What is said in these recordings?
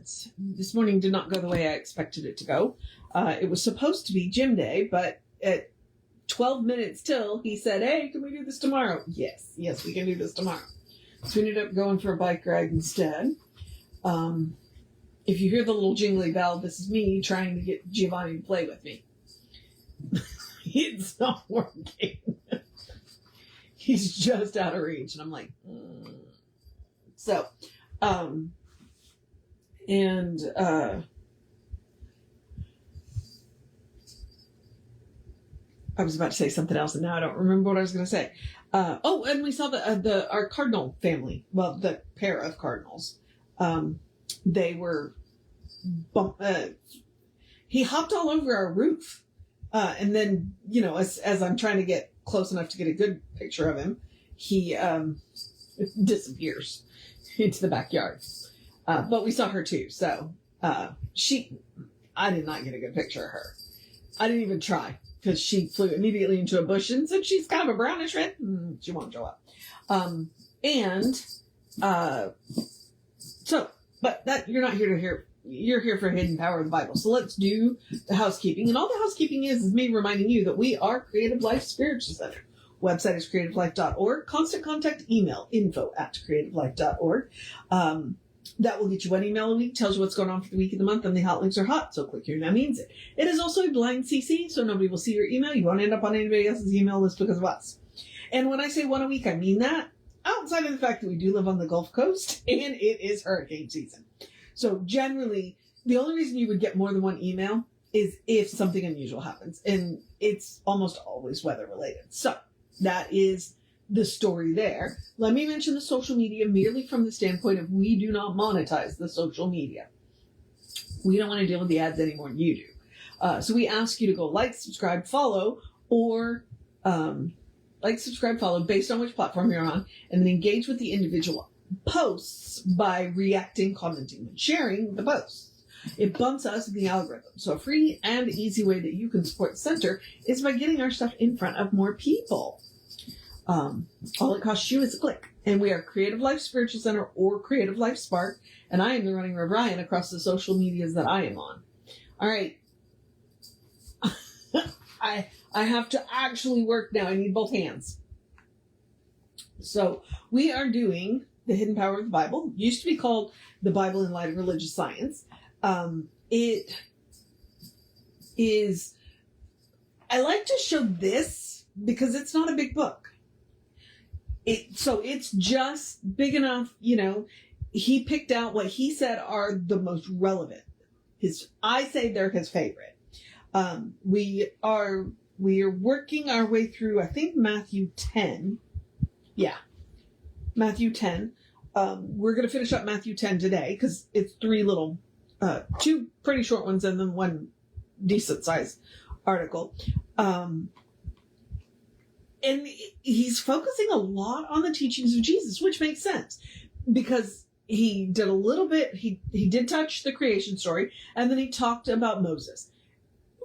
words. This morning did not go the way I expected it to go. It was supposed to be gym day, but at 12 minutes till, he said, hey, can we do this tomorrow? Yes, we can do this tomorrow. So we ended up going for a bike ride instead. If you hear the little jingly bell, this is me trying to get Giovanni to play with me. It's not working. He's just out of reach. And I'm like, So, I was about to say something else, and now I don't remember what I was going to say. And we saw our cardinal family. Well, the pair of cardinals. They were. He hopped all over our roof, and then as I'm trying to get close enough to get a good picture of him, he disappears into the backyard. But we saw her too, so I did not get a good picture of her. I didn't even try, because she flew immediately into a bush and said she's kind of a brownish red. She won't show up. But that you're not here to hear. You're here for Hidden Power of the Bible. So let's do the housekeeping. And all the housekeeping is me reminding you that we are Creative Life Spiritual Center. Website is creativelife.org. Constant contact email, info@creativelife.org. That will get you one email a week, tells you what's going on for the week of the month, and the hot links are hot. So click here now means it. It is also a blind CC, so nobody will see your email. You won't end up on anybody else's email list because of us. And when I say one a week, I mean that. Outside of the fact that we do live on the Gulf Coast and it is hurricane season. So generally, the only reason you would get more than one email is if something unusual happens. And it's almost always weather related. So that is the story there. Let me mention the social media merely from the standpoint of we do not monetize the social media. We don't want to deal with the ads any more than you do. So we ask you to go like, subscribe, follow, or subscribe, follow based on which platform you're on, and then engage with the individual posts by reacting, commenting, and sharing the posts. It bumps us in the algorithm. So a free and easy way that you can support the center is by getting our stuff in front of more people. All it costs you is a click. And we are Creative Life Spiritual Center or Creative Life Spark, and I am the running Rev Ryan across the social medias that I am on. All right. I have to actually work now. I need both hands. So we are doing the Hidden Power of the Bible. It used to be called The Bible in Light of Religious Science. It is, I like to show this because it's not a big book. So it's just big enough, he picked out what he said are the most relevant. I say they're his favorite. We are working our way through, I think, Matthew 10. Yeah. Matthew 10. We're going to finish up Matthew 10 today because it's two pretty short ones and then one decent sized article. And he's focusing a lot on the teachings of Jesus, which makes sense because he did a little bit, he did touch the creation story, and then he talked about Moses,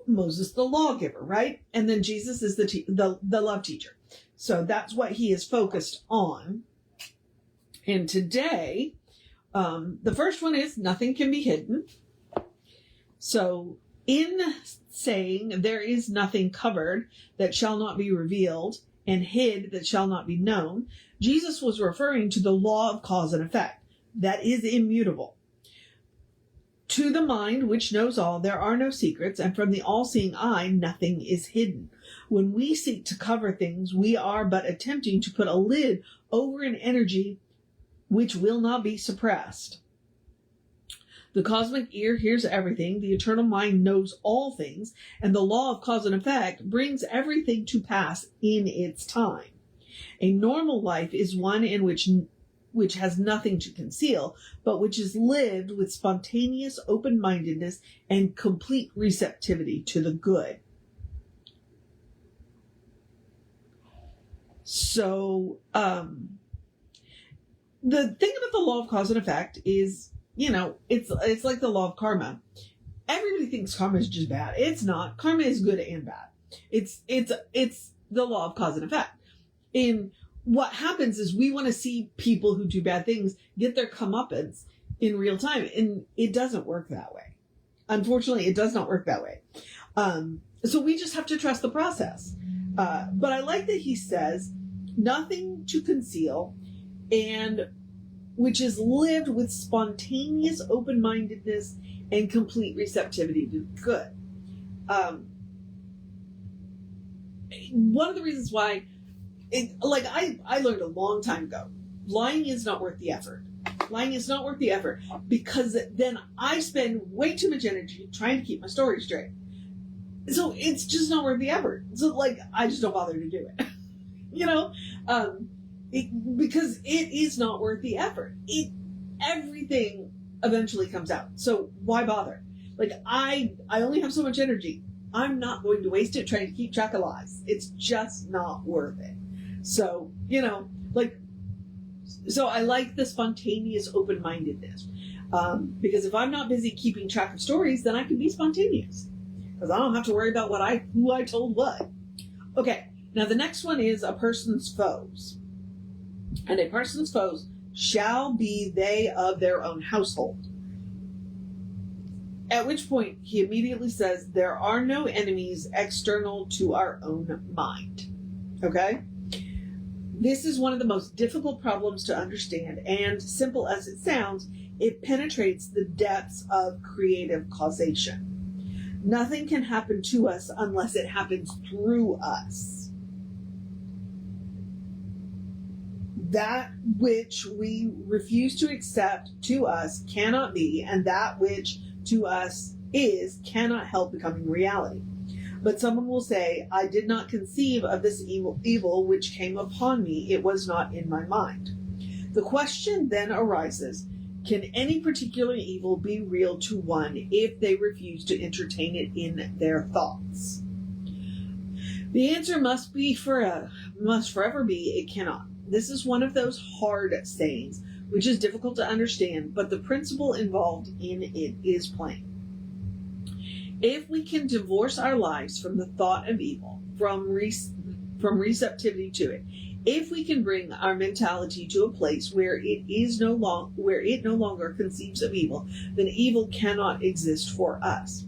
the lawgiver, right? And then Jesus is the love teacher. So that's what he is focused on. And today, the first one is nothing can be hidden. So in saying there is nothing covered that shall not be revealed and hid that shall not be known, Jesus was referring to the law of cause and effect that is immutable. To the mind which knows all, there are no secrets, and from the all-seeing eye, nothing is hidden. When we seek to cover things, we are but attempting to put a lid over an energy which will not be suppressed. The cosmic ear hears everything, the eternal mind knows all things, and the law of cause and effect brings everything to pass in its time. A normal life is one in which has nothing to conceal, but which is lived with spontaneous open-mindedness and complete receptivity to the good. So, the thing about the law of cause and effect is, it's like the law of karma. Everybody thinks karma is just bad. It's not. Karma is good and bad. It's the law of cause and effect. And what happens is we want to see people who do bad things get their comeuppance in real time. And it doesn't work that way. Unfortunately, it does not work that way. So we just have to trust the process. But I like that he says, nothing to conceal, and which is lived with spontaneous open-mindedness and complete receptivity to good. One of the reasons why, I learned a long time ago, lying is not worth the effort. Lying is not worth the effort because then I spend way too much energy trying to keep my story straight. So it's just not worth the effort. So I just don't bother to do it. Because it is not worth the effort. Everything eventually comes out. So why bother? I only have so much energy. I'm not going to waste it trying to keep track of lies. It's just not worth it. So, so I like the spontaneous open-mindedness. Because if I'm not busy keeping track of stories, then I can be spontaneous. Because I don't have to worry about who I told what. Okay, now the next one is a person's foes. And a person's foes shall be they of their own household. At which point he immediately says there are no enemies external to our own mind. Okay? This is one of the most difficult problems to understand, and simple as it sounds, it penetrates the depths of creative causation. Nothing can happen to us unless it happens through us. That which we refuse to accept to us cannot be, and that which to us is cannot help becoming reality. But someone will say, I did not conceive of this evil which came upon me. It was not in my mind. The question then arises, can any particular evil be real to one if they refuse to entertain it in their thoughts? The answer must forever be, it cannot. This is one of those hard sayings, which is difficult to understand, but the principle involved in it is plain. If we can divorce our lives from the thought of evil, from receptivity to it, if we can bring our mentality to a place where it no longer conceives of evil, then evil cannot exist for us.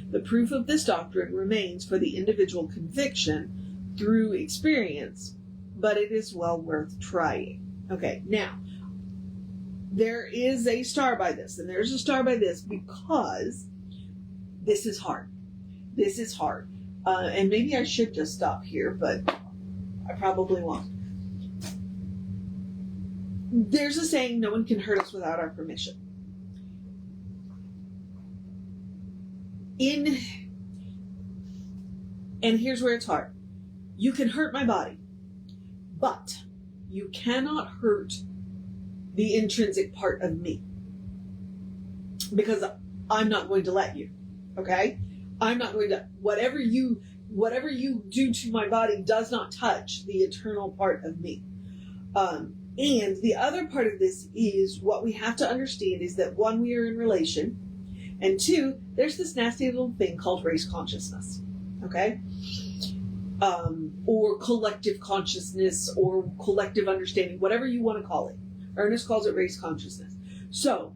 The proof of this doctrine remains for the individual conviction through experience, but it is well worth trying. Okay, now, there is a star by this, and there's a star by this because this is hard. This is hard. And maybe I should just stop here, but I probably won't. There's a saying, no one can hurt us without our permission. And here's where it's hard. You can hurt my body, but you cannot hurt the intrinsic part of me. Because I'm not going to let you. Okay? I'm not going to, whatever you do to my body does not touch the eternal part of me. And the other part of this is what we have to understand is that one, we are in relation, and two, there's this nasty little thing called race consciousness. Okay? Or collective consciousness or collective understanding, whatever you want to call it. Ernest calls it race consciousness. So,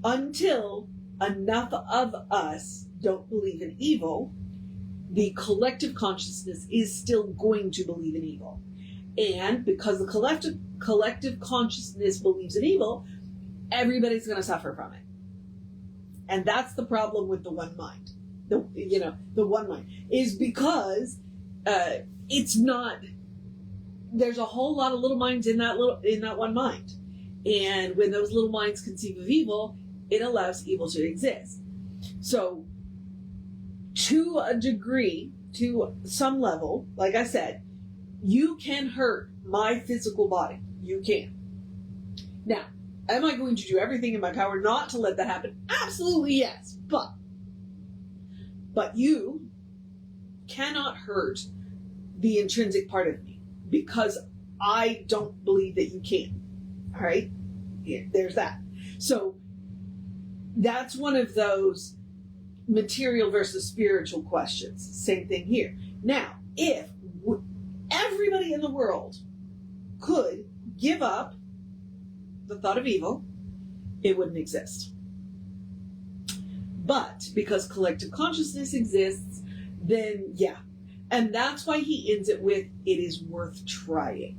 until enough of us don't believe in evil, the collective consciousness is still going to believe in evil. And because the collective consciousness believes in evil, everybody's going to suffer from it. And that's the problem with the one mind. The one mind is because it's not. There's a whole lot of little minds in that one mind, and when those little minds conceive of evil, it allows evil to exist. So, to a degree, to some level, like I said, you can hurt my physical body. You can. Now, am I going to do everything in my power not to let that happen? Absolutely yes. But you cannot hurt the intrinsic part of me because I don't believe that you can. All right? Yeah, there's that. So that's one of those material versus spiritual questions. Same thing here. Now, if everybody in the world could give up the thought of evil it wouldn't exist. But because collective consciousness exists, then yeah. And that's why he ends it with, it is worth trying.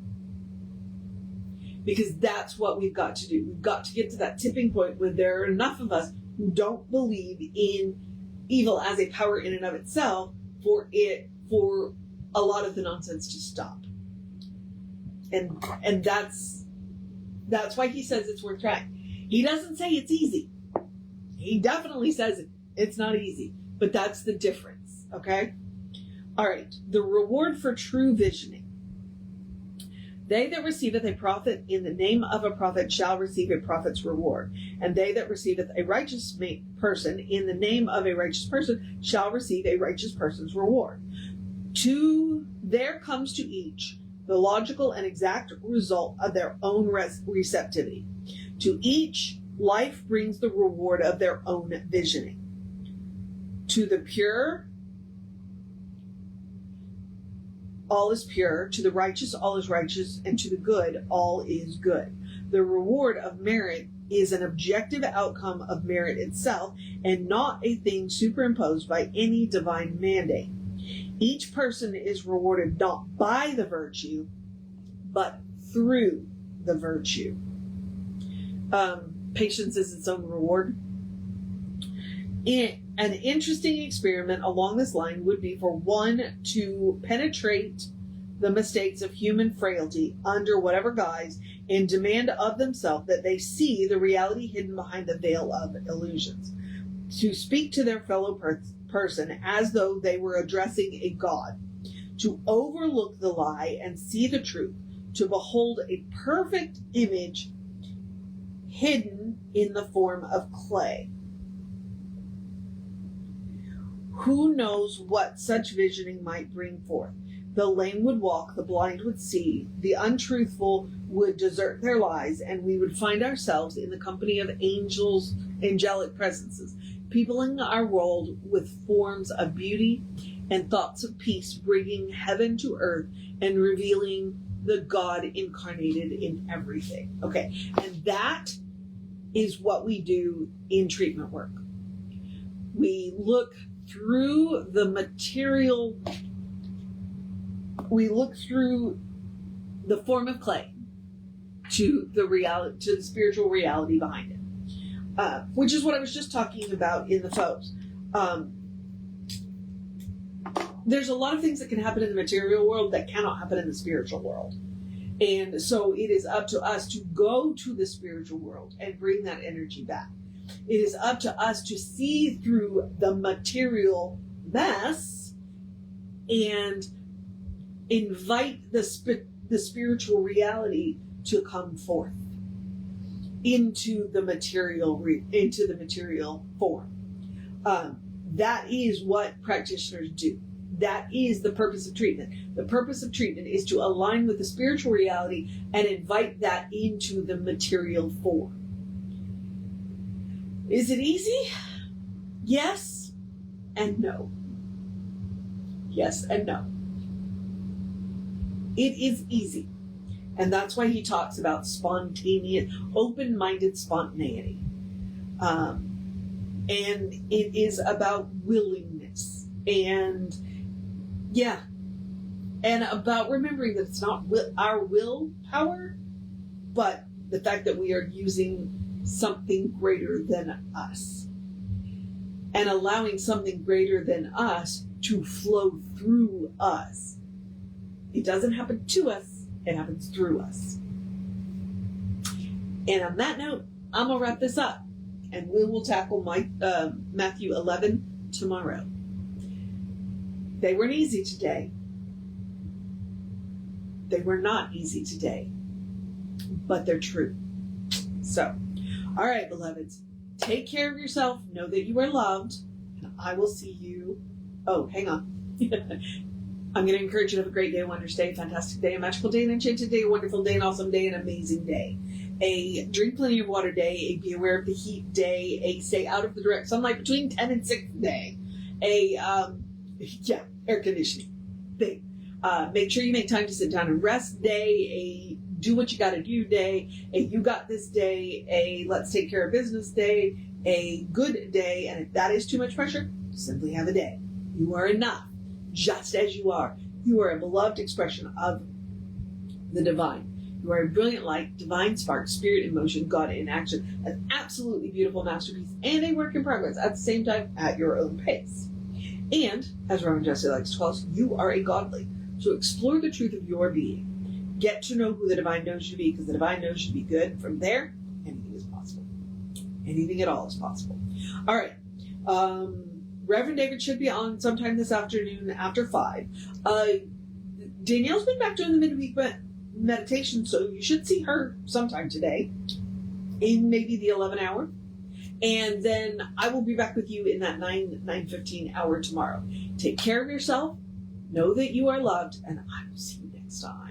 Because that's what we've got to do. We've got to get to that tipping point where there are enough of us who don't believe in evil as a power in and of itself for a lot of the nonsense to stop. And that's why he says it's worth trying. He doesn't say it's easy. He definitely says it's not easy, but that's the difference, okay? All right, the reward for true visioning. They that receiveth a prophet in the name of a prophet shall receive a prophet's reward. And they that receiveth a righteous person in the name of a righteous person shall receive a righteous person's reward. There comes to each the logical and exact result of their own receptivity. To each, life brings the reward of their own visioning. To the pure, all is pure. To the righteous, all is righteous. And to the good, all is good. The reward of merit is an objective outcome of merit itself and not a thing superimposed by any divine mandate. Each person is rewarded not by the virtue, but through the virtue. Patience is its own reward. An interesting experiment along this line would be for one to penetrate the mistakes of human frailty under whatever guise and demand of themselves that they see the reality hidden behind the veil of illusions. To speak to their fellow person as though they were addressing a god. To overlook the lie and see the truth. To behold a perfect image hidden in the form of clay. Who knows what such visioning might bring forth? The lame would walk, the blind would see, the untruthful would desert their lies, and we would find ourselves in the company of angelic presences, peopling our world with forms of beauty and thoughts of peace, bringing heaven to earth and revealing the God incarnated in everything. Okay, and that is what we do in treatment work. We look through the material, we look through the form of clay to the reality, to the spiritual reality behind it, which is what I was just talking about in the photos. There's a lot of things that can happen in the material world that cannot happen in the spiritual world. And so it is up to us to go to the spiritual world and bring that energy back. It is up to us to see through the material mess and invite the spiritual reality to come forth into the material form. That is what practitioners do. That is the purpose of treatment. The purpose of treatment is to align with the spiritual reality and invite that into the material form. Is it easy? Yes and no. Yes and no. It is easy. And that's why he talks about spontaneous, open-minded spontaneity. And it is about willingness. And yeah. And about remembering that it's not our willpower, but the fact that we are using something greater than us. And allowing something greater than us to flow through us. It doesn't happen to us, it happens through us. And on that note, I'm going to wrap this up. And we will tackle Matthew 11 tomorrow. They weren't easy today. They were not easy today. But they're true. So, all right, beloveds. Take care of yourself. Know that you are loved. And I will see you. Oh, hang on. I'm going to encourage you to have a great day, a wondrous day, a fantastic day, a magical day, an enchanted day, a wonderful day, an awesome day, an amazing day. A drink plenty of water day, a be aware of the heat day, a stay out of the direct sunlight between 10 and 6 day, air conditioning thing. Make sure you make time to sit down and rest day, a do what you got to do day, a you got this day, a let's take care of business day, a good day. And if that is too much pressure, simply have a day. You are enough, just as you are. You are a beloved expression of the divine. You are a brilliant light, divine spark, spirit in motion, God in action. An absolutely beautiful masterpiece and a work in progress at the same time at your own pace. And, as Reverend Jesse likes to call us, you are a godly. So explore the truth of your being. Get to know who the divine knows you to be, because the divine knows you to be good. From there, anything is possible. Anything at all is possible. All right. Reverend David should be on sometime this afternoon after 5. Danielle's been back doing the midweek meditation, so you should see her sometime today in maybe the 11 hour. And then I will be back with you in that 9:15 hour tomorrow. Take care of yourself. Know that you are loved, and I will see you next time.